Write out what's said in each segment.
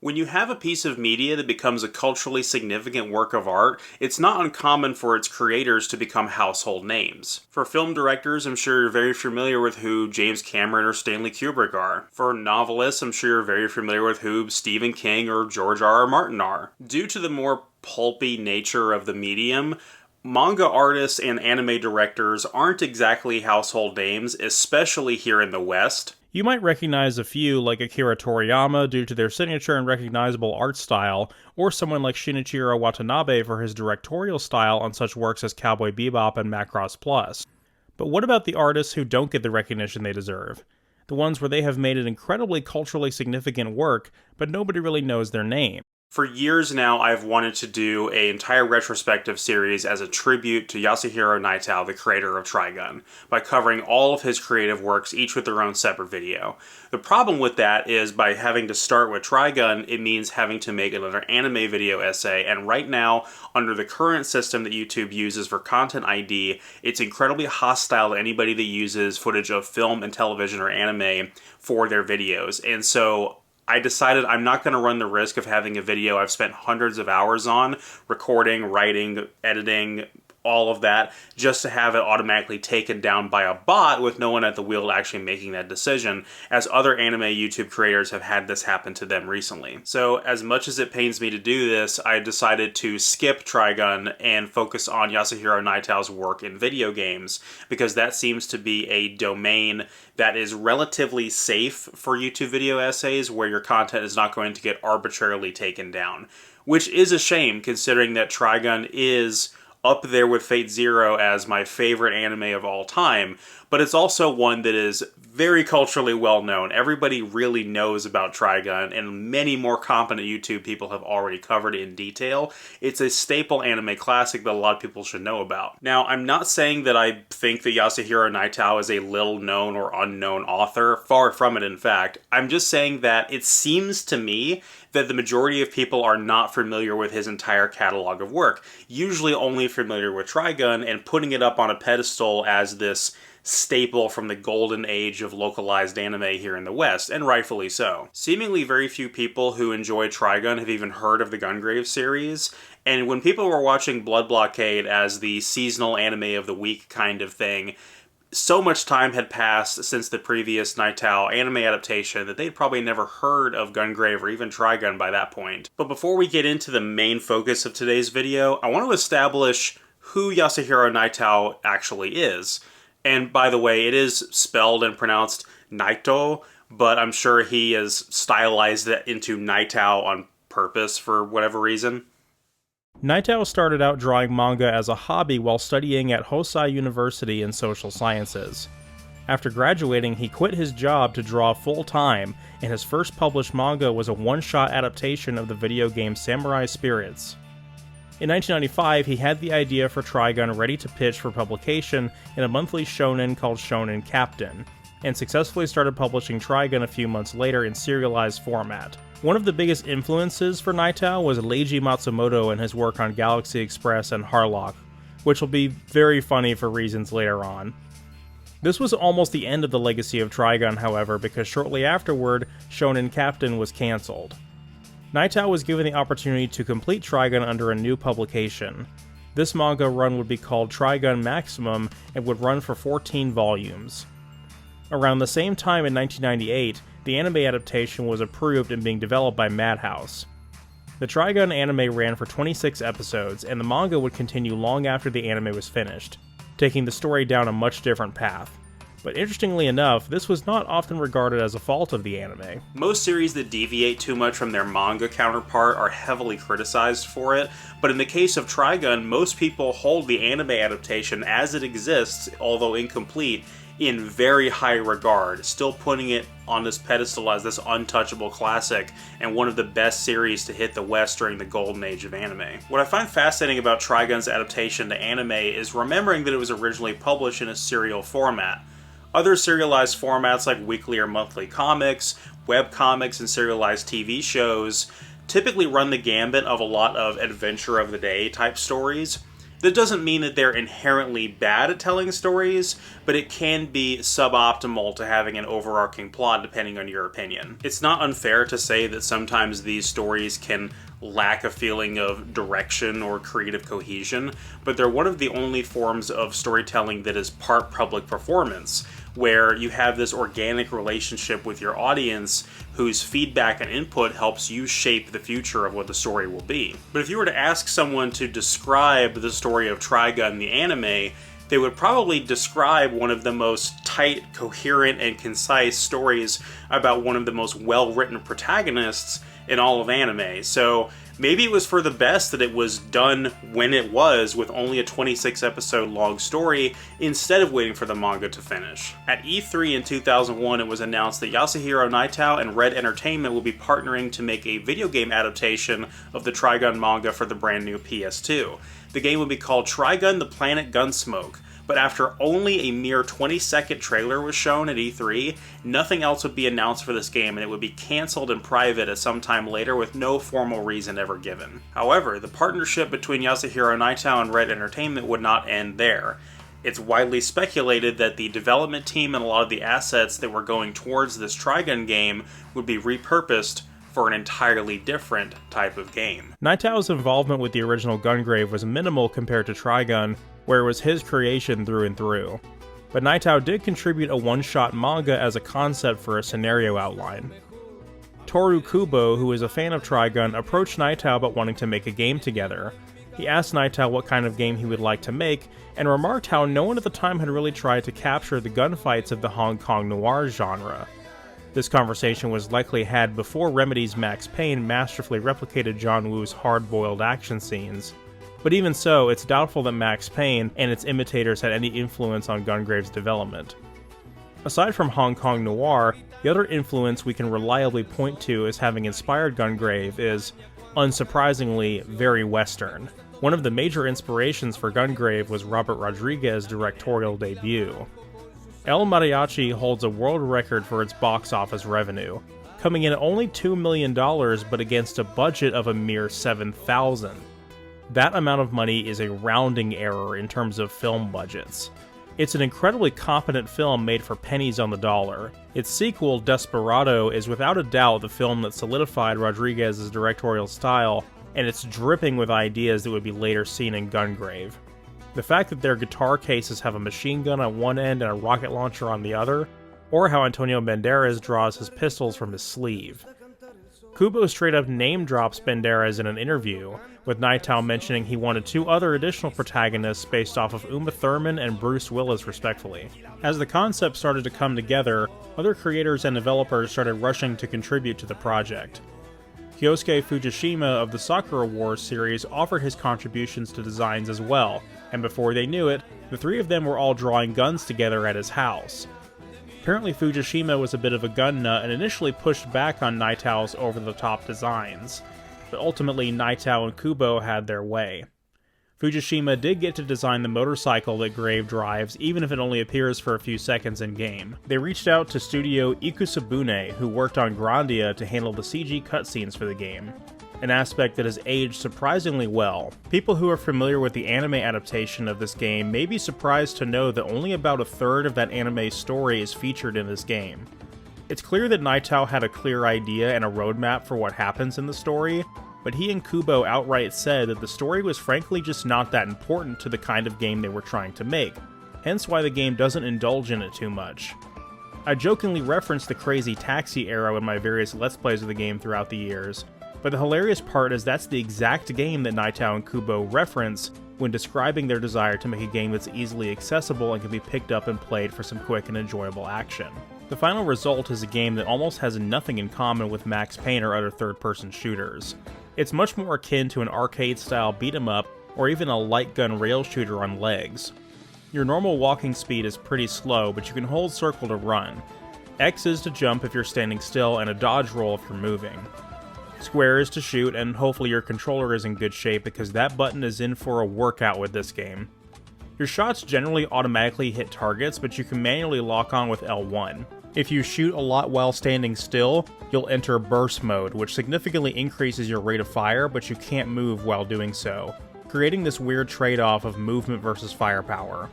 When you have a piece of media that becomes a culturally significant work of art, it's not uncommon for its creators to become household names. For film directors, I'm sure you're very familiar with who James Cameron or Stanley Kubrick are. For novelists, I'm sure you're very familiar with who Stephen King or George R.R. Martin are. Due to the more pulpy nature of the medium, manga artists and anime directors aren't exactly household names, especially here in the West. You might recognize a few like Akira Toriyama due to their signature and recognizable art style, or someone like Shinichiro Watanabe for his directorial style on such works as Cowboy Bebop and Macross Plus. But what about the artists who don't get the recognition they deserve? The ones where they have made an incredibly culturally significant work, but nobody really knows their name. For years now, I've wanted to do an entire retrospective series as a tribute to Yasuhiro Nightow, the creator of Trigun, by covering all of his creative works, each with their own separate video. The problem with that is by having to start with Trigun, it means having to make another anime video essay, and right now, under the current system that YouTube uses for Content ID, it's incredibly hostile to anybody that uses footage of film and television or anime for their videos, and so I decided I'm not going to run the risk of having a video I've spent hundreds of hours on, recording, writing, editing, all of that, just to have it automatically taken down by a bot with no one at the wheel actually making that decision, as other anime YouTube creators have had this happen to them recently. So as much as it pains me to do this, I decided to skip Trigun and focus on Yasuhiro Nightow's work in video games, because that seems to be a domain that is relatively safe for YouTube video essays, where your content is not going to get arbitrarily taken down. Which is a shame, considering that Trigun is up there with Fate Zero as my favorite anime of all time, but it's also one that is very culturally well known. Everybody really knows about Trigun, and many more competent YouTube people have already covered it in detail. It's a staple anime classic that a lot of people should know about. Now, I'm not saying that I think that Yasuhiro Nightow is a little known or unknown author. Far from it, in fact. I'm just saying that it seems to me that the majority of people are not familiar with his entire catalog of work, usually only familiar with Trigun and putting it up on a pedestal as this staple from the golden age of localized anime here in the West, and rightfully so. Seemingly very few people who enjoy Trigun have even heard of the Gungrave series, and when people were watching Blood Blockade as the seasonal anime of the week kind of thing, so much time had passed since the previous Nightow anime adaptation that they'd probably never heard of Gungrave or even Trigun by that point. But before we get into the main focus of today's video, I want to establish who Yasuhiro Nightow actually is. And by the way, it is spelled and pronounced Naito, but I'm sure he has stylized it into Nightow on purpose for whatever reason. Nightow started out drawing manga as a hobby while studying at Hosei University in social sciences. After graduating, he quit his job to draw full-time, and his first published manga was a one-shot adaptation of the video game Samurai Spirits. In 1995, he had the idea for Trigun ready to pitch for publication in a monthly shonen called Shonen Captain, and successfully started publishing Trigun a few months later in serialized format. One of the biggest influences for Nightow was Leiji Matsumoto and his work on Galaxy Express and Harlock, which will be very funny for reasons later on. This was almost the end of the legacy of Trigun, however, because shortly afterward, Shonen Captain was cancelled. Nightow was given the opportunity to complete Trigun under a new publication. This manga run would be called Trigun Maximum and would run for 14 volumes. Around the same time in 1998, the anime adaptation was approved and being developed by Madhouse. The Trigun anime ran for 26 episodes, and the manga would continue long after the anime was finished, taking the story down a much different path. But interestingly enough, this was not often regarded as a fault of the anime. Most series that deviate too much from their manga counterpart are heavily criticized for it, but in the case of Trigun, most people hold the anime adaptation as it exists, although incomplete, in very high regard, still putting it on this pedestal as this untouchable classic and one of the best series to hit the West during the golden age of anime. What I find fascinating about Trigun's adaptation to anime is remembering that it was originally published in a serial format. Other serialized formats like weekly or monthly comics, web comics, and serialized TV shows typically run the gambit of a lot of adventure of the day type stories. That doesn't mean that they're inherently bad at telling stories, but it can be suboptimal to having an overarching plot depending on your opinion. It's not unfair to say that sometimes these stories can lack a feeling of direction or creative cohesion, but they're one of the only forms of storytelling that is part public performance, where you have this organic relationship with your audience whose feedback and input helps you shape the future of what the story will be. But if you were to ask someone to describe the story of Trigun the anime, they would probably describe one of the most tight, coherent, and concise stories about one of the most well-written protagonists in all of anime. So maybe it was for the best that it was done when it was, with only a 26 episode long story, instead of waiting for the manga to finish. At E3 in 2001, it was announced that Yasuhiro Nightow and Red Entertainment will be partnering to make a video game adaptation of the Trigun manga for the brand new PS2. The game would be called Trigun the Planet Gunsmoke. But after only a mere 20-second trailer was shown at E3, nothing else would be announced for this game, and it would be cancelled in private at some time later with no formal reason ever given. However, the partnership between Yasuhiro Nightow and Red Entertainment would not end there. It's widely speculated that the development team and a lot of the assets that were going towards this Trigun game would be repurposed for an entirely different type of game. Nightow's involvement with the original Gungrave was minimal compared to Trigun, where it was his creation through and through. But Nightow did contribute a one-shot manga as a concept for a scenario outline. Toru Kubo, who is a fan of Trigun, approached Nightow about wanting to make a game together. He asked Nightow what kind of game he would like to make, and remarked how no one at the time had really tried to capture the gunfights of the Hong Kong noir genre. This conversation was likely had before Remedy's Max Payne masterfully replicated John Woo's hard-boiled action scenes. But even so, it's doubtful that Max Payne and its imitators had any influence on Gungrave's development. Aside from Hong Kong noir, the other influence we can reliably point to as having inspired Gungrave is, unsurprisingly, very Western. One of the major inspirations for Gungrave was Robert Rodriguez's directorial debut. El Mariachi holds a world record for its box office revenue, coming in at only $2 million but against a budget of a mere $7,000. That amount of money is a rounding error in terms of film budgets. It's an incredibly competent film made for pennies on the dollar. Its sequel, Desperado, is without a doubt the film that solidified Rodriguez's directorial style, and it's dripping with ideas that would be later seen in Gungrave. The fact that their guitar cases have a machine gun on one end and a rocket launcher on the other, or how Antonio Banderas draws his pistols from his sleeve. Kubo straight up name drops Banderas in an interview, with Nightow mentioning he wanted 2 other additional protagonists based off of Uma Thurman and Bruce Willis respectively. As the concept started to come together, other creators and developers started rushing to contribute to the project. Kyosuke Fujishima of the Sakura Wars series offered his contributions to designs as well, and before they knew it, the 3 of them were all drawing guns together at his house. Apparently Fujishima was a bit of a gun nut and initially pushed back on Nightow's over-the-top designs, but ultimately Nightow and Kubo had their way. Fujishima did get to design the motorcycle that Grave drives, even if it only appears for a few seconds in-game. They reached out to Studio Ikusabune, who worked on Grandia, to handle the CG cutscenes for the game, an aspect that has aged surprisingly well. People who are familiar with the anime adaptation of this game may be surprised to know that only about a third of that anime story is featured in this game. It's clear that Nightow had a clear idea and a roadmap for what happens in the story, but he and Kubo outright said that the story was frankly just not that important to the kind of game they were trying to make, hence why the game doesn't indulge in it too much. I jokingly referenced the Crazy Taxi era in my various Let's Plays of the game throughout the years, but the hilarious part is that's the exact game that Nightow and Kubo reference when describing their desire to make a game that's easily accessible and can be picked up and played for some quick and enjoyable action. The final result is a game that almost has nothing in common with Max Payne or other third-person shooters. It's much more akin to an arcade-style beat-em-up or even a light gun rail shooter on legs. Your normal walking speed is pretty slow, but you can hold circle to run. X is to jump if you're standing still, and a dodge roll if you're moving. Square is to shoot, and hopefully your controller is in good shape because that button is in for a workout with this game. Your shots generally automatically hit targets, but you can manually lock on with L1. If you shoot a lot while standing still, you'll enter burst mode, which significantly increases your rate of fire, but you can't move while doing so, creating this weird trade-off of movement versus firepower.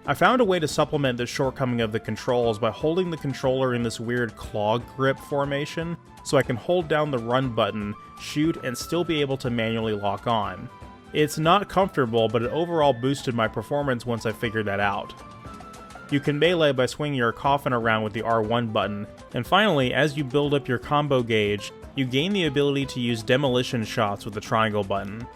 I found a way to supplement this shortcoming of the controls by holding the controller in this weird claw grip formation, so I can hold down the run button, shoot, and still be able to manually lock on. It's not comfortable, but it overall boosted my performance once I figured that out. You can melee by swinging your coffin around with the R1 button, and finally, as you build up your combo gauge, you gain the ability to use demolition shots with the triangle button.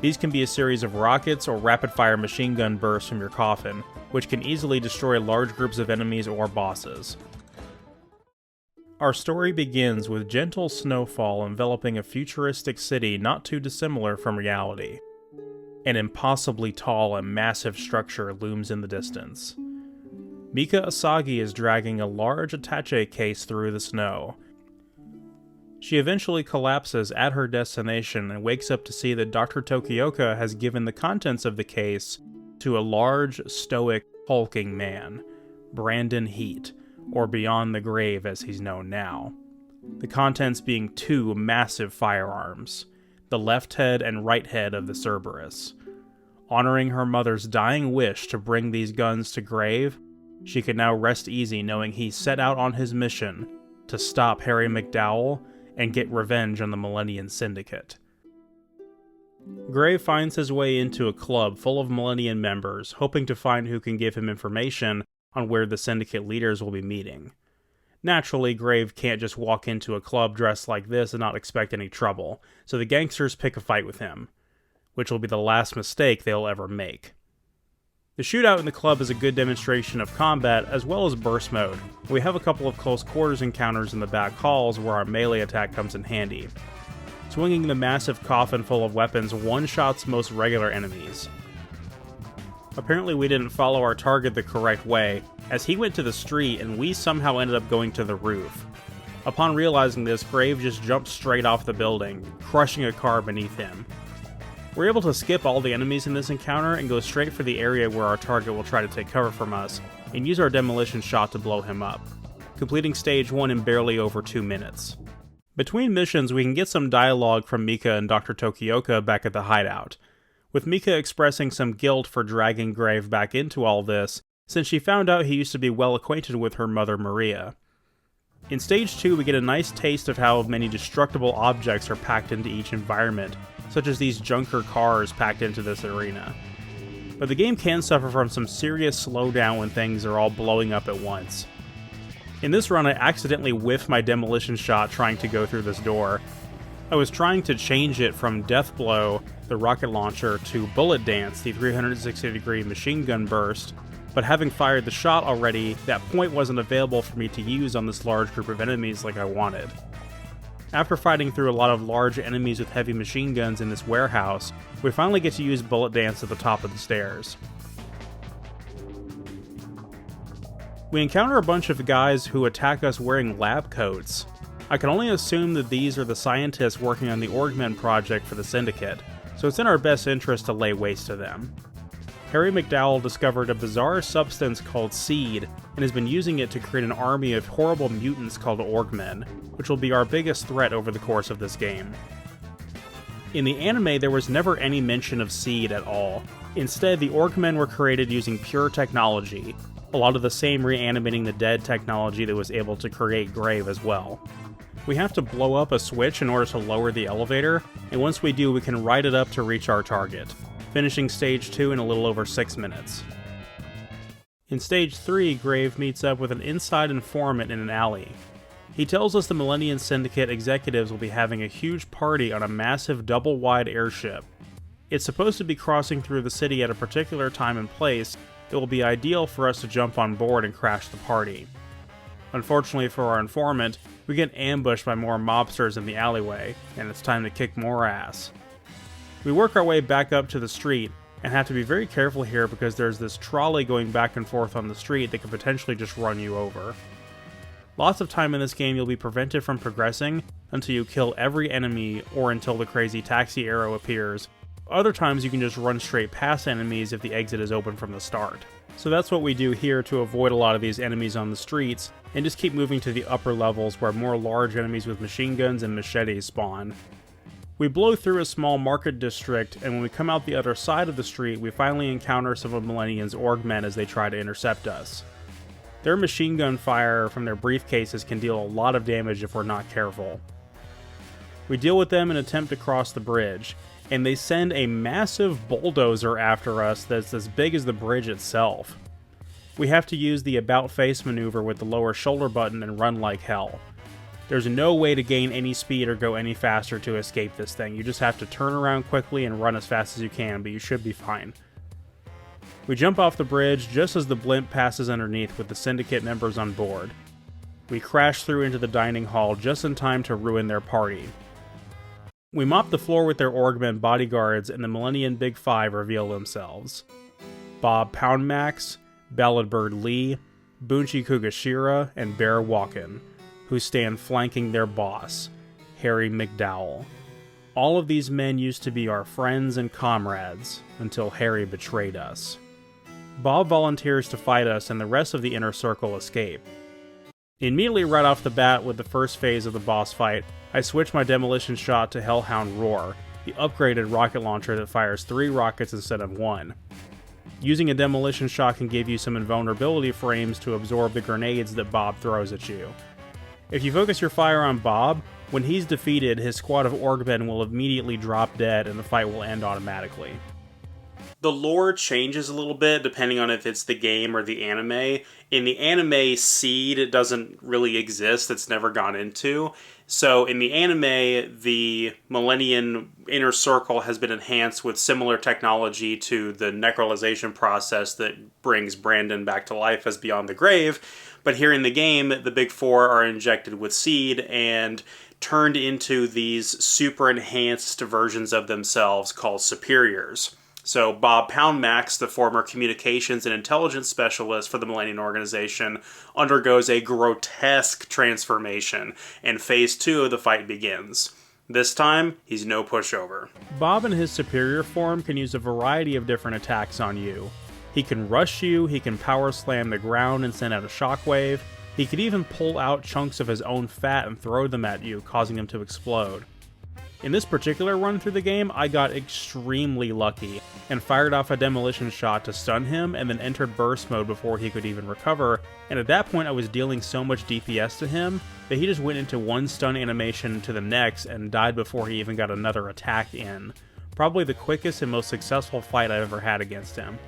These can be a series of rockets or rapid-fire machine gun bursts from your coffin, which can easily destroy large groups of enemies or bosses. Our story begins with gentle snowfall enveloping a futuristic city not too dissimilar from reality. An impossibly tall and massive structure looms in the distance. Mika Asagi is dragging a large attaché case through the snow. She eventually collapses at her destination and wakes up to see that Dr. Tokioka has given the contents of the case to a large, stoic, hulking man, Brandon Heat, or Beyond the Grave as he's known now. The contents being two massive firearms, the left head and right head of the Cerberus. Honoring her mother's dying wish to bring these guns to Grave, she can now rest easy knowing he set out on his mission to stop Harry McDowell and get revenge on the Millennium Syndicate. Grave finds his way into a club full of Millennium members, hoping to find who can give him information on where the Syndicate leaders will be meeting. Naturally, Grave can't just walk into a club dressed like this and not expect any trouble, so the gangsters pick a fight with him, which will be the last mistake they'll ever make. The shootout in the club is a good demonstration of combat as well as burst mode. We have a couple of close quarters encounters in the back halls where our melee attack comes in handy. Swinging the massive coffin full of weapons one-shots most regular enemies. Apparently we didn't follow our target the correct way, as he went to the street and we somehow ended up going to the roof. Upon realizing this, Grave just jumped straight off the building, crushing a car beneath him. We're able to skip all the enemies in this encounter and go straight for the area where our target will try to take cover from us, and use our demolition shot to blow him up, completing stage 1 in barely over 2 minutes. Between missions, we can get some dialogue from Mika and Dr. Tokioka back at the hideout, with Mika expressing some guilt for dragging Grave back into all this, since she found out he used to be well acquainted with her mother Maria. In stage 2, we get a nice taste of how many destructible objects are packed into each environment, such as these junker cars packed into this arena. But the game can suffer from some serious slowdown when things are all blowing up at once. In this run, I accidentally whiffed my demolition shot trying to go through this door. I was trying to change it from Death Blow, the rocket launcher, to Bullet Dance, the 360-degree machine gun burst, but having fired the shot already, that point wasn't available for me to use on this large group of enemies like I wanted. After fighting through a lot of large enemies with heavy machine guns in this warehouse, we finally get to use Bullet Dance at the top of the stairs. We encounter a bunch of guys who attack us wearing lab coats. I can only assume that these are the scientists working on the Augment project for the Syndicate, so it's in our best interest to lay waste to them. Harry McDowell discovered a bizarre substance called Seed, and has been using it to create an army of horrible mutants called Orgmen, which will be our biggest threat over the course of this game. In the anime, there was never any mention of Seed at all. Instead, the Orgmen were created using pure technology, a lot of the same reanimating the dead technology that was able to create Grave as well. We have to blow up a switch in order to lower the elevator, and once we do, we can ride it up to reach our target, finishing stage 2 in a little over 6 minutes. In stage 3, Grave meets up with an inside informant in an alley. He tells us the Millennium Syndicate executives will be having a huge party on a massive double-wide airship. It's supposed to be crossing through the city at a particular time and place. It will be ideal for us to jump on board and crash the party. Unfortunately for our informant, we get ambushed by more mobsters in the alleyway, and it's time to kick more ass. We work our way back up to the street, and have to be very careful here because there's this trolley going back and forth on the street that could potentially just run you over. Lots of time in this game you'll be prevented from progressing until you kill every enemy or until the crazy taxi arrow appears. Other times you can just run straight past enemies if the exit is open from the start. So that's what we do here to avoid a lot of these enemies on the streets, and just keep moving to the upper levels where more large enemies with machine guns and machetes spawn. We blow through a small market district, and when we come out the other side of the street, we finally encounter some of Millennium's Orgmen as they try to intercept us. Their machine gun fire from their briefcases can deal a lot of damage if we're not careful. We deal with them and attempt to cross the bridge, and they send a massive bulldozer after us that's as big as the bridge itself. We have to use the about face maneuver with the lower shoulder button and run like hell. There's no way to gain any speed or go any faster to escape this thing. You just have to turn around quickly and run as fast as you can, but you should be fine. We jump off the bridge just as the blimp passes underneath with the Syndicate members on board. We crash through into the dining hall just in time to ruin their party. We mop the floor with their Orgmen bodyguards, and the Millennium Big Five reveal themselves. Bob Poundmax, Balladbird Lee, Bunchi Kugashira, and Bear Walken, who stand flanking their boss, Harry McDowell. All of these men used to be our friends and comrades, until Harry betrayed us. Bob volunteers to fight us, and the rest of the Inner Circle escape. Immediately right off the bat with the first phase of the boss fight, I switch my demolition shot to Hellhound Roar, the upgraded rocket launcher that fires 3 rockets instead of 1. Using a demolition shot can give you some invulnerability frames to absorb the grenades that Bob throws at you. If you focus your fire on Bob, when he's defeated, his squad of Orgmen will immediately drop dead and the fight will end automatically. The lore changes a little bit depending on if it's the game or the anime. In the anime, Seed doesn't really exist, it's never gone into. So in the anime, the Millennium Inner Circle has been enhanced with similar technology to the necrolization process that brings Brandon back to life as Beyond the Grave. But here in the game, the Big Four are injected with Seed and turned into these super enhanced versions of themselves called Superiors. So Bob Poundmax, the former communications and intelligence specialist for the Millennium Organization, undergoes a grotesque transformation, and Phase 2 of the fight begins. This time, he's no pushover. Bob in his superior form can use a variety of different attacks on you. He can rush you, he can power slam the ground and send out a shockwave, he could even pull out chunks of his own fat and throw them at you, causing them to explode. In this particular run through the game, I got extremely lucky, and fired off a demolition shot to stun him, and then entered burst mode before he could even recover, and at that point I was dealing so much DPS to him that he just went into one stun animation to the next and died before he even got another attack in. Probably the quickest and most successful fight I've ever had against him.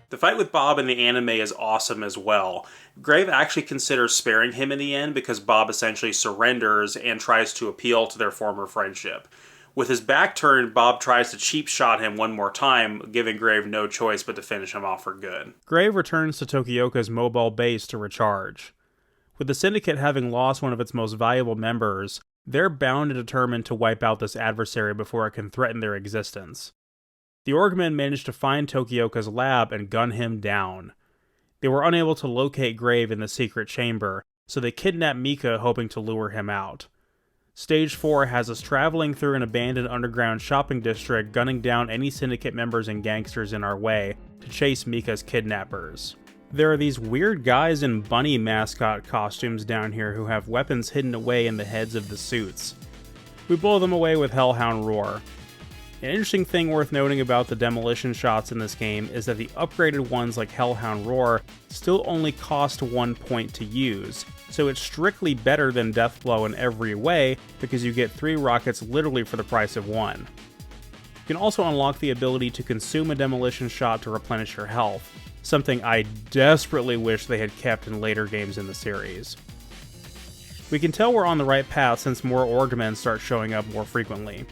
The fight with Bob in the anime is awesome as well. Grave actually considers sparing him in the end because Bob essentially surrenders and tries to appeal to their former friendship. With his back turned, Bob tries to cheap shot him one more time, giving Grave no choice but to finish him off for good. Grave returns to Tokioka's mobile base to recharge. With the Syndicate having lost one of its most valuable members, they're bound and determined to wipe out this adversary before it can threaten their existence. The Orgmen managed to find Tokioka's lab and gun him down. They were unable to locate Grave in the secret chamber, so they kidnapped Mika hoping to lure him out. Stage 4 has us traveling through an abandoned underground shopping district, gunning down any Syndicate members and gangsters in our way to chase Mika's kidnappers. There are these weird guys in bunny mascot costumes down here who have weapons hidden away in the heads of the suits. We blow them away with Hellhound Roar. An interesting thing worth noting about the demolition shots in this game is that the upgraded ones like Hellhound Roar still only cost 1 point to use, so it's strictly better than Deathblow in every way because you get 3 rockets literally for the price of 1. You can also unlock the ability to consume a demolition shot to replenish your health, something I desperately wish they had kept in later games in the series. We can tell we're on the right path since more Orgmen start showing up more frequently.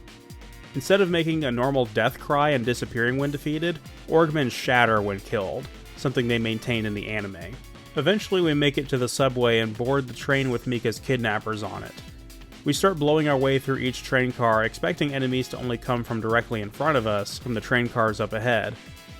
Instead of making a normal death cry and disappearing when defeated, Orgmen shatter when killed, something they maintain in the anime. Eventually we make it to the subway and board the train with Mika's kidnappers on it. We start blowing our way through each train car, expecting enemies to only come from directly in front of us, from the train cars up ahead.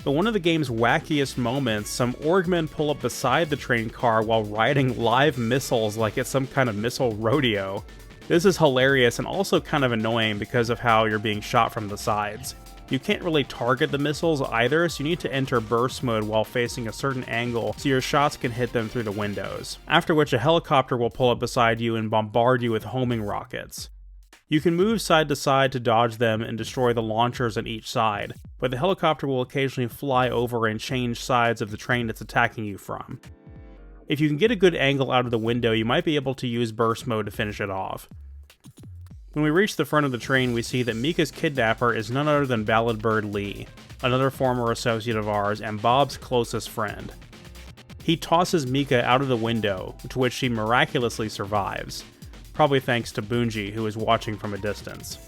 But one of the game's wackiest moments, some Orgmen pull up beside the train car while riding live missiles like it's some kind of missile rodeo. This is hilarious and also kind of annoying because of how you're being shot from the sides. You can't really target the missiles either, so you need to enter burst mode while facing a certain angle so your shots can hit them through the windows, after which a helicopter will pull up beside you and bombard you with homing rockets. You can move side to side to dodge them and destroy the launchers on each side, but the helicopter will occasionally fly over and change sides of the train it's attacking you from. If you can get a good angle out of the window, you might be able to use burst mode to finish it off. When we reach the front of the train, we see that Mika's kidnapper is none other than Ballad Bird Lee, another former associate of ours and Bob's closest friend. He tosses Mika out of the window, to which she miraculously survives, probably thanks to Bungie, who is watching from a distance.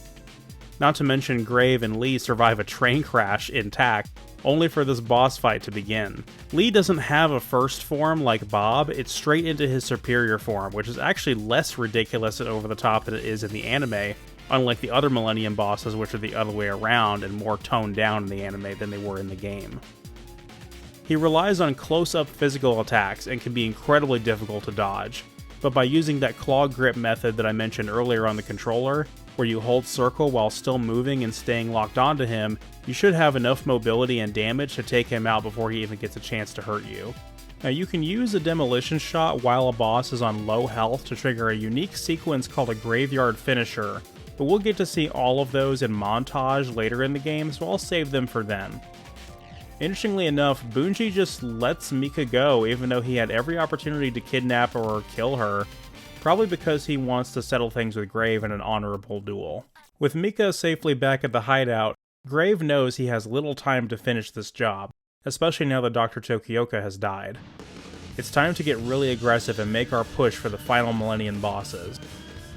Not to mention Grave and Lee survive a train crash intact, only for this boss fight to begin. Lee doesn't have a first form like Bob, it's straight into his superior form, which is actually less ridiculous and over the top than it is in the anime, unlike the other Millennium bosses, which are the other way around and more toned down in the anime than they were in the game. He relies on close-up physical attacks and can be incredibly difficult to dodge, but by using that claw grip method that I mentioned earlier on the controller, where you hold circle while still moving and staying locked onto him, you should have enough mobility and damage to take him out before he even gets a chance to hurt you. Now you can use a demolition shot while a boss is on low health to trigger a unique sequence called a graveyard finisher, but we'll get to see all of those in montage later in the game, so I'll save them for then. Interestingly enough, Bungie just lets Mika go even though he had every opportunity to kidnap or kill her, probably because he wants to settle things with Grave in an honorable duel. With Mika safely back at the hideout, Grave knows he has little time to finish this job, especially now that Dr. Tokioka has died. It's time to get really aggressive and make our push for the final Millennium bosses.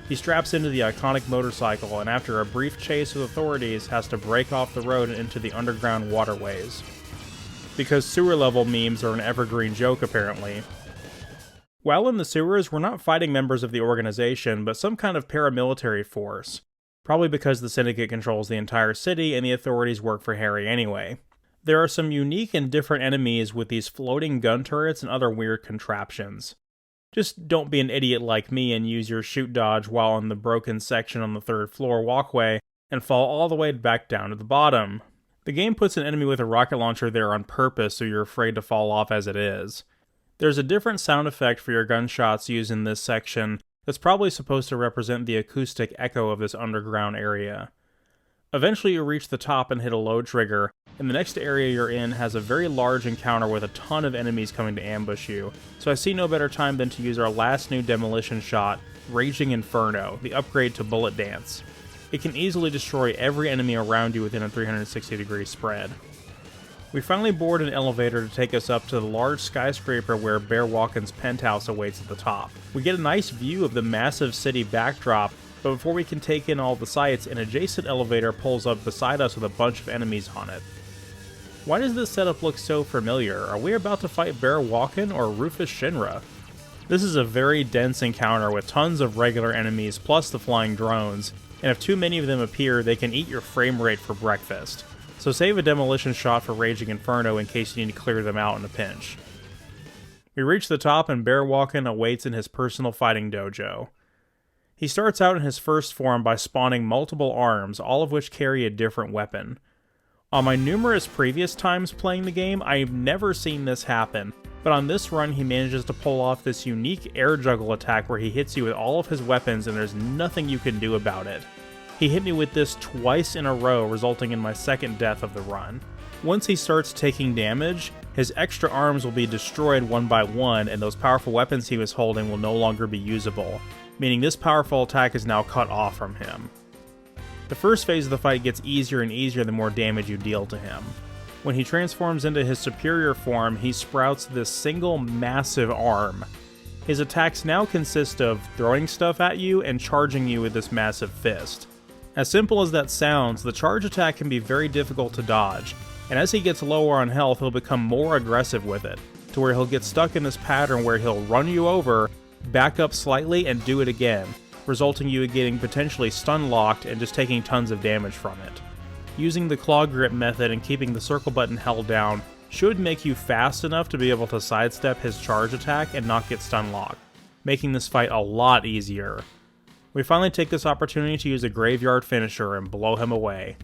He straps into the iconic motorcycle and after a brief chase with authorities has to break off the road and into the underground waterways. Because sewer level memes are an evergreen joke apparently. While in the sewers, we're not fighting members of the organization, but some kind of paramilitary force. Probably because the Syndicate controls the entire city and the authorities work for Harry anyway. There are some unique and different enemies with these floating gun turrets and other weird contraptions. Just don't be an idiot like me and use your shoot dodge while on the broken section on the 3rd floor walkway and fall all the way back down to the bottom. The game puts an enemy with a rocket launcher there on purpose so you're afraid to fall off as it is. There's a different sound effect for your gunshots used in this section that's probably supposed to represent the acoustic echo of this underground area. Eventually you reach the top and hit a load trigger, and the next area you're in has a very large encounter with a ton of enemies coming to ambush you, so I see no better time than to use our last new demolition shot, Raging Inferno, the upgrade to Bullet Dance. It can easily destroy every enemy around you within a 360-degree spread. We finally board an elevator to take us up to the large skyscraper where Bear Walken's penthouse awaits at the top. We get a nice view of the massive city backdrop, but before we can take in all the sights, an adjacent elevator pulls up beside us with a bunch of enemies on it. Why does this setup look so familiar? Are we about to fight Bear Walken or Rufus Shinra? This is a very dense encounter with tons of regular enemies plus the flying drones, and if too many of them appear, they can eat your frame rate for breakfast. So save a demolition shot for Raging Inferno in case you need to clear them out in a pinch. We reach the top and Bear Walken awaits in his personal fighting dojo. He starts out in his first form by spawning multiple arms, all of which carry a different weapon. On my numerous previous times playing the game, I've never seen this happen, but on this run he manages to pull off this unique air juggle attack where he hits you with all of his weapons and there's nothing you can do about it. He hit me with this twice in a row, resulting in my second death of the run. Once he starts taking damage, his extra arms will be destroyed one by one and those powerful weapons he was holding will no longer be usable, meaning this powerful attack is now cut off from him. The first phase of the fight gets easier and easier the more damage you deal to him. When he transforms into his superior form, he sprouts this single massive arm. His attacks now consist of throwing stuff at you and charging you with this massive fist. As simple as that sounds, the charge attack can be very difficult to dodge, and as he gets lower on health, he'll become more aggressive with it, to where he'll get stuck in this pattern where he'll run you over, back up slightly, and do it again, resulting you in getting potentially stun locked and just taking tons of damage from it. Using the claw grip method and keeping the circle button held down should make you fast enough to be able to sidestep his charge attack and not get stun locked, making this fight a lot easier. We finally take this opportunity to use a graveyard finisher and blow him away.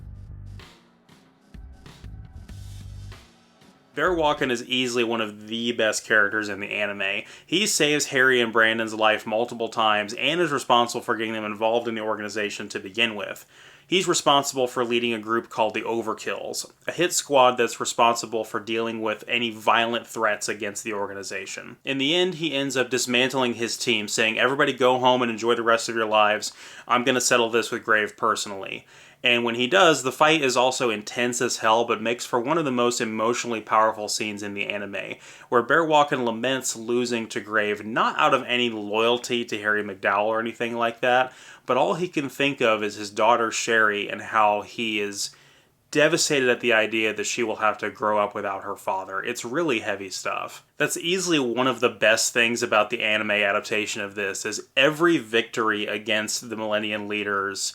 Bear is easily one of the best characters in the anime. He saves Harry and Brandon's life multiple times and is responsible for getting them involved in the organization to begin with. He's responsible for leading a group called the Overkills, a hit squad that's responsible for dealing with any violent threats against the organization. In the end, he ends up dismantling his team, saying, "Everybody go home and enjoy the rest of your lives. I'm going to settle this with Grave personally." And when he does, the fight is also intense as hell, but makes for one of the most emotionally powerful scenes in the anime, where Bear laments losing to Grave, not out of any loyalty to Harry McDowell or anything like that, but all he can think of is his daughter Sherry and how he is devastated at the idea that she will have to grow up without her father. It's really heavy stuff. That's easily one of the best things about the anime adaptation of this, is every victory against the Millennium leaders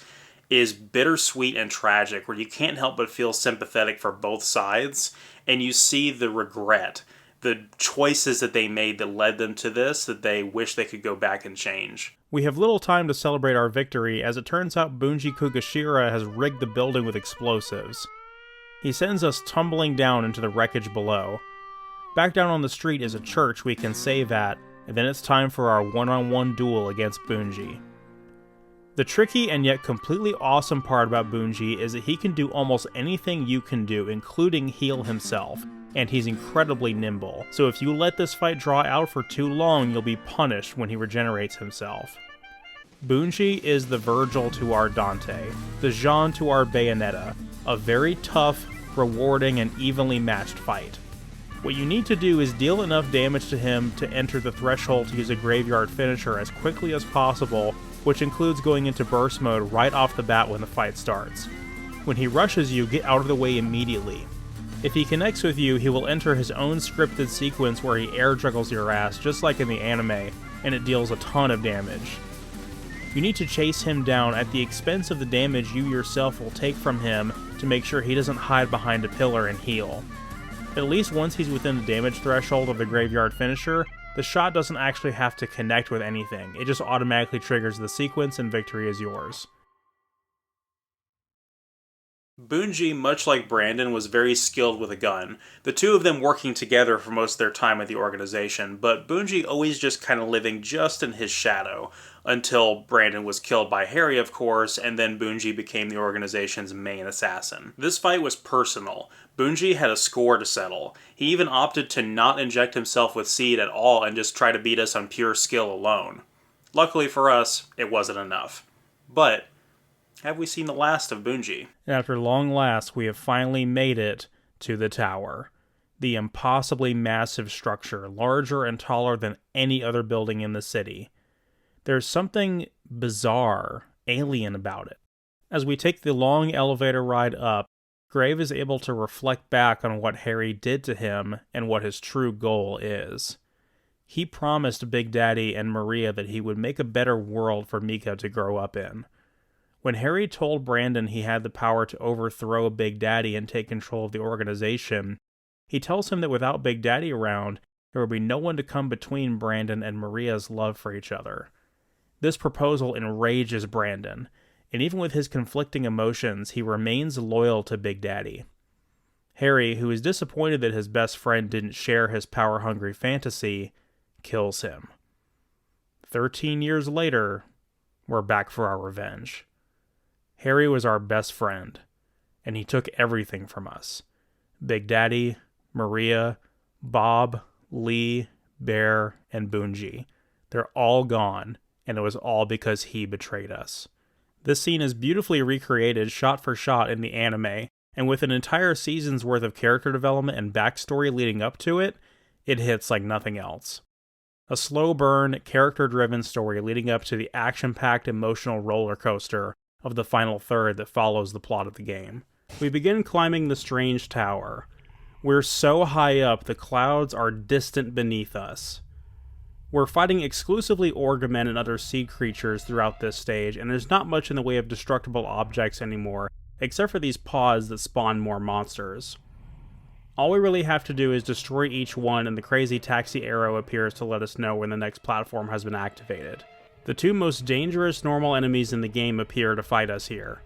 is bittersweet and tragic, where you can't help but feel sympathetic for both sides, and you see the regret, the choices that they made that led them to this, that they wish they could go back and change. We have little time to celebrate our victory, as it turns out Bunji Kugashira has rigged the building with explosives. He sends us tumbling down into the wreckage below. Back down on the street is a church we can save at, and then it's time for our one-on-one duel against Bunji. The tricky and yet completely awesome part about Bunji is that he can do almost anything you can do, including heal himself, and he's incredibly nimble. So if you let this fight draw out for too long, you'll be punished when he regenerates himself. Bunji is the Virgil to our Dante, the Jean to our Bayonetta, a very tough, rewarding, and evenly matched fight. What you need to do is deal enough damage to him to enter the threshold to use a graveyard finisher as quickly as possible, which includes going into burst mode right off the bat when the fight starts. When he rushes you, get out of the way immediately. If he connects with you, he will enter his own scripted sequence where he air juggles your ass, just like in the anime, and it deals a ton of damage. You need to chase him down at the expense of the damage you yourself will take from him to make sure he doesn't hide behind a pillar and heal. At least once he's within the damage threshold of the graveyard finisher, the shot doesn't actually have to connect with anything, it just automatically triggers the sequence and victory is yours. Bunji, much like Brandon, was very skilled with a gun, the two of them working together for most of their time at the organization, but Bunji always just kind of living just in his shadow, until Brandon was killed by Harry, of course, and then Bunji became the organization's main assassin. This fight was personal. Bunji had a score to settle. He even opted to not inject himself with seed at all and just try to beat us on pure skill alone. Luckily for us, it wasn't enough. But have we seen the last of Bunji? And after long last, we have finally made it to the tower. The impossibly massive structure, larger and taller than any other building in the city. There's something bizarre, alien about it. As we take the long elevator ride up, Grave is able to reflect back on what Harry did to him and what his true goal is. He promised Big Daddy and Maria that he would make a better world for Mika to grow up in. When Harry told Brandon he had the power to overthrow Big Daddy and take control of the organization, he tells him that without Big Daddy around, there would be no one to come between Brandon and Maria's love for each other. This proposal enrages Brandon, and even with his conflicting emotions, he remains loyal to Big Daddy. Harry, who is disappointed that his best friend didn't share his power-hungry fantasy, kills him. 13 years later, we're back for our revenge. Harry was our best friend, and he took everything from us. Big Daddy, Maria, Bob, Lee, Bear, and Bunji. They're all gone, and it was all because he betrayed us. This scene is beautifully recreated shot for shot in the anime, and with an entire season's worth of character development and backstory leading up to it, it hits like nothing else. A slow burn, character-driven story leading up to the action-packed emotional roller coaster of the final third that follows the plot of the game. We begin climbing the strange tower. We're so high up, the clouds are distant beneath us. We're fighting exclusively Orgamen and other sea creatures throughout this stage, and there's not much in the way of destructible objects anymore, except for these pods that spawn more monsters. All we really have to do is destroy each one, and the crazy taxi arrow appears to let us know when the next platform has been activated. The two most dangerous normal enemies in the game appear to fight us here.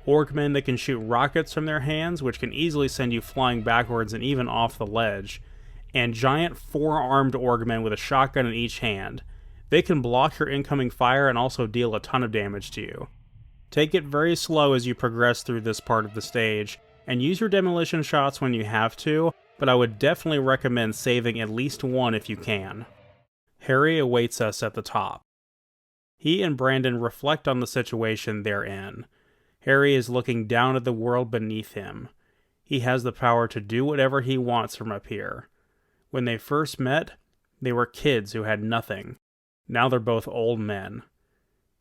Orcmen that can shoot rockets from their hands, which can easily send you flying backwards and even off the ledge, and giant 4-armed Orcmen with a shotgun in each hand. They can block your incoming fire and also deal a ton of damage to you. Take it very slow as you progress through this part of the stage, and use your demolition shots when you have to, but I would definitely recommend saving at least one if you can. Harry awaits us at the top. He and Brandon reflect on the situation they're in. Harry is looking down at the world beneath him. He has the power to do whatever he wants from up here. When they first met, they were kids who had nothing. Now they're both old men.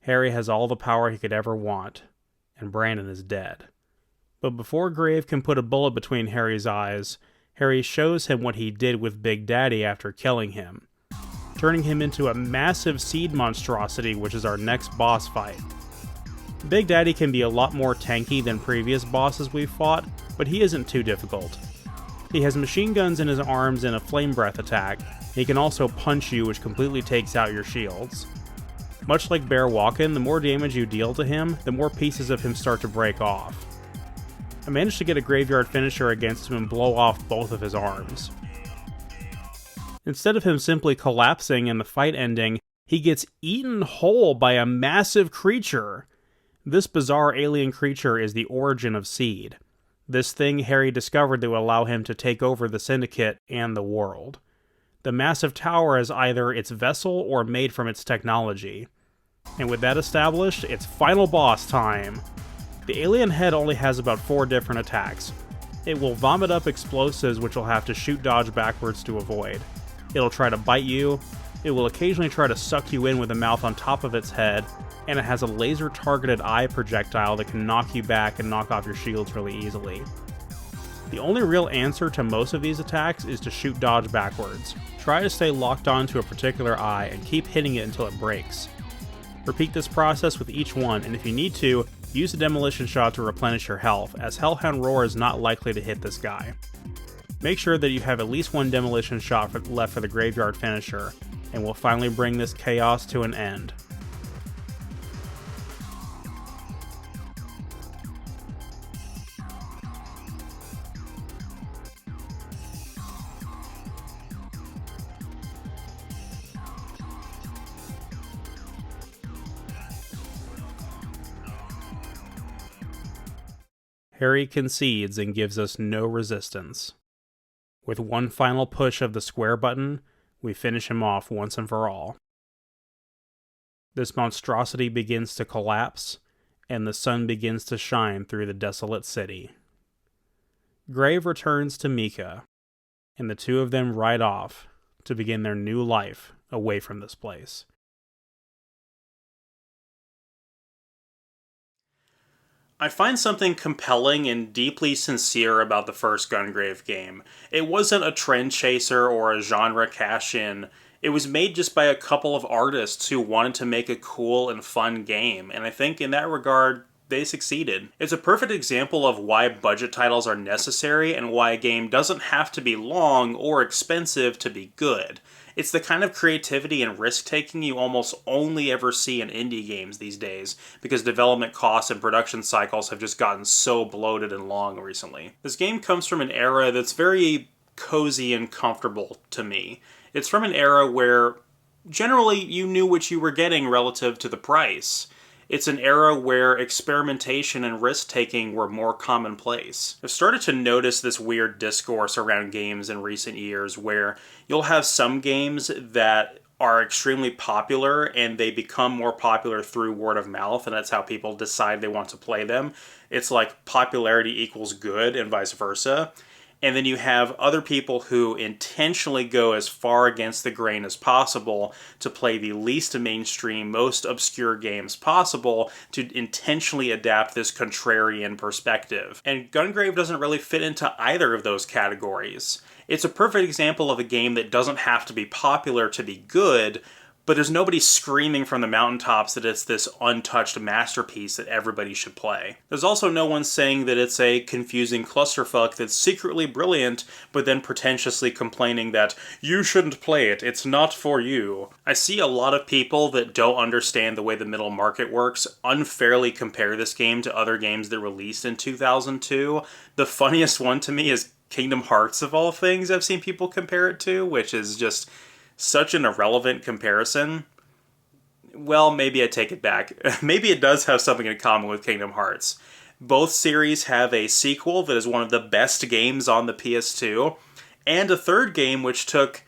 Harry has all the power he could ever want, and Brandon is dead. But before Grave can put a bullet between Harry's eyes, Harry shows him what he did with Big Daddy after killing him, turning him into a massive seed monstrosity, which is our next boss fight. Big Daddy can be a lot more tanky than previous bosses we've fought, but he isn't too difficult. He has machine guns in his arms and a flame breath attack. He can also punch you, which completely takes out your shields. Much like Bear Walkin', the more damage you deal to him, the more pieces of him start to break off. I managed to get a graveyard finisher against him and blow off both of his arms. Instead of him simply collapsing and the fight ending, he gets eaten whole by a massive creature. This bizarre alien creature is the origin of Seed. This thing Harry discovered that would allow him to take over the Syndicate and the world. The massive tower is either its vessel or made from its technology. And with that established, it's final boss time. The alien head only has about 4 different attacks. It will vomit up explosives which you'll have to shoot dodge backwards to avoid. It'll try to bite you, it will occasionally try to suck you in with a mouth on top of its head, and it has a laser-targeted eye projectile that can knock you back and knock off your shields really easily. The only real answer to most of these attacks is to shoot dodge backwards. Try to stay locked onto a particular eye and keep hitting it until it breaks. Repeat this process with each one, and if you need to, use the demolition shot to replenish your health, as Hellhound Roar is not likely to hit this guy. Make sure that you have at least one demolition shot left for the graveyard finisher, and we'll finally bring this chaos to an end. Harry concedes and gives us no resistance. With one final push of the square button, we finish him off once and for all. This monstrosity begins to collapse, and the sun begins to shine through the desolate city. Grave returns to Mika, and the two of them ride off to begin their new life away from this place. I find something compelling and deeply sincere about the first Gungrave game. It wasn't a trend chaser or a genre cash-in. It was made just by a couple of artists who wanted to make a cool and fun game, and I think in that regard, they succeeded. It's a perfect example of why budget titles are necessary and why a game doesn't have to be long or expensive to be good. It's the kind of creativity and risk-taking you almost only ever see in indie games these days, because development costs and production cycles have just gotten so bloated and long recently. This game comes from an era that's very cozy and comfortable to me. It's from an era where generally you knew what you were getting relative to the price. It's an era where experimentation and risk-taking were more commonplace. I've started to notice this weird discourse around games in recent years where you'll have some games that are extremely popular and they become more popular through word of mouth, and that's how people decide they want to play them. It's like popularity equals good and vice versa. And then you have other people who intentionally go as far against the grain as possible to play the least mainstream, most obscure games possible to intentionally adapt this contrarian perspective. And Gungrave doesn't really fit into either of those categories. It's a perfect example of a game that doesn't have to be popular to be good, but there's nobody screaming from the mountaintops that it's this untouched masterpiece that everybody should play. There's also no one saying that it's a confusing clusterfuck that's secretly brilliant, but then pretentiously complaining that you shouldn't play it, it's not for you. I see a lot of people that don't understand the way the middle market works unfairly compare this game to other games that released in 2002. The funniest one to me is Kingdom Hearts, of all things, I've seen people compare it to, which is just such an irrelevant comparison. Well, maybe I take it back. Maybe it does have something in common with Kingdom Hearts. Both series have a sequel that is one of the best games on the PS2, and a third game which took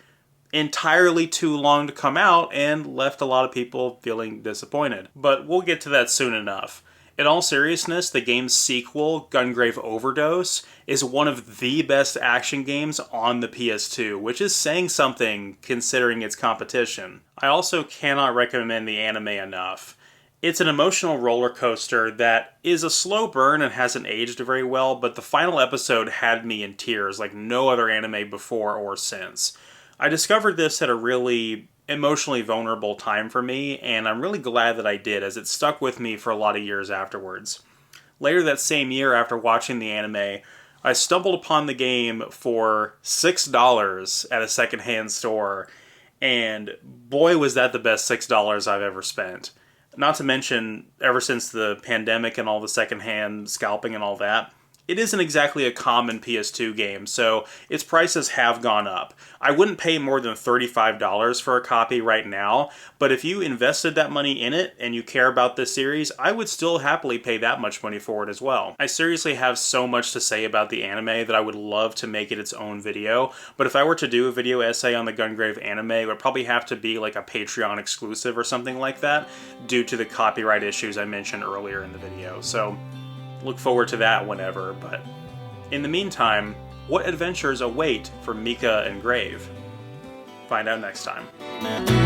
entirely too long to come out and left a lot of people feeling disappointed. But we'll get to that soon enough. In all seriousness, the game's sequel, Gungrave Overdose, is one of the best action games on the PS2, which is saying something considering its competition. I also cannot recommend the anime enough. It's an emotional roller coaster that is a slow burn and hasn't aged very well, but the final episode had me in tears like no other anime before or since. I discovered this at a really emotionally vulnerable time for me, and I'm really glad that I did, as it stuck with me for a lot of years afterwards. Later that same year, after watching the anime, I stumbled upon the game for $6 at a secondhand store, and boy was that the best $6 I've ever spent. Not to mention, ever since the pandemic and all the secondhand scalping and all that, it isn't exactly a common PS2 game, so its prices have gone up. I wouldn't pay more than $35 for a copy right now, but if you invested that money in it and you care about this series, I would still happily pay that much money for it as well. I seriously have so much to say about the anime that I would love to make it its own video, but if I were to do a video essay on the Gungrave anime, it would probably have to be like a Patreon exclusive or something like that, due to the copyright issues I mentioned earlier in the video, so look forward to that whenever, but in the meantime, what adventures await for Mika and Grave? Find out next time.